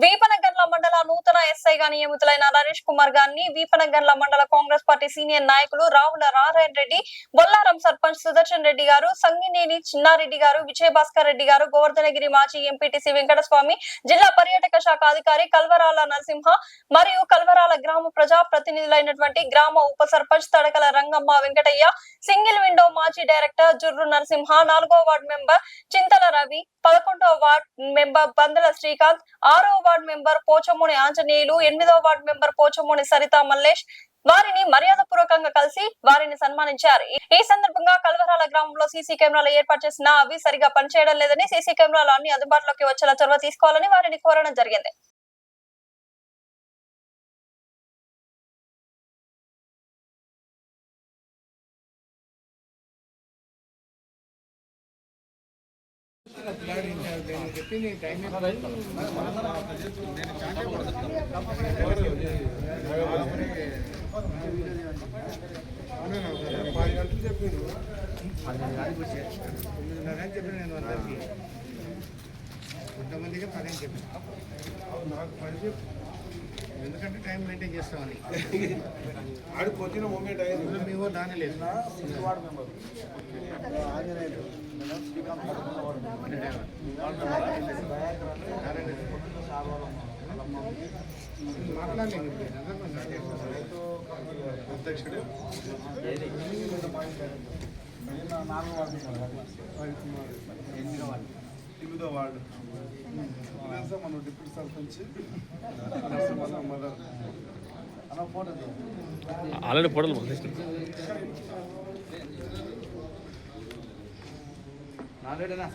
వీపనగర్ల మండల నూతన ఎస్ఐగా నియమితులైన నరేష్ కుమార్ గారిని వీపనగర్ల మండల కాంగ్రెస్ పార్టీ సీనియర్ నాయకులు రావుల నారాయణ రెడ్డి, బొల్లారం సర్పంచ్ సుదర్శన్ రెడ్డి గారు, సంగినేని చిన్నారెడ్డి గారు, విజయభాస్కర్ రెడ్డి గారు, గోవర్ధనగిరి మాజీ ఎంపీటీసీ వెంకటస్వామి, జిల్లా పర్యాటక శాఖ అధికారి కల్వరాల నరసింహ మరియు కల్వరాల గ్రామ ప్రజా ప్రతినిధులైనటువంటి గ్రామ ఉప సర్పంచ్ తడకల రంగమ్మ వెంకటయ్య, సింగిల్ విండో మాజీ డైరెక్టర్ జుర్రు నరసింహ, 4వ వార్డు మెంబర్ చింతల రవి, 11వ వార్డు మెంబర్ బందల శ్రీకాంత్, 6వ వార్డు మెంబర్ పోచమూని ఆంజనేయులు, 8వ వార్డు మెంబర్ పోచమూని సరిత మల్లేష్ వారిని మర్యాదపూర్వకంగా కలిసి వారిని సన్మానించారు. ఈ సందర్భంగా కల్వరాల గ్రామంలో సీసీ కెమెరాలు ఏర్పాటు చేసినా అవి సరిగా పనిచేయడం లేదని, సీసీ కెమెరాలు అన్ని అందుబాటులోకి వచ్చేలా చొరవ తీసుకోవాలని వారిని కోరడం జరిగింది. కొంతమందికి 10 చెప్పాను, ఎందుకంటే టైం మెయింటైన్ చేస్తామని ఆడిపోతున్న మూమెంట్ అయ్యింది. మేము దాని లేదు అధ్యక్షుడు 8వ వార్డు మన డిప్యూటీ సర్పంచ్ ఆల్రెడీ ఫోటోలు నాలుగేనా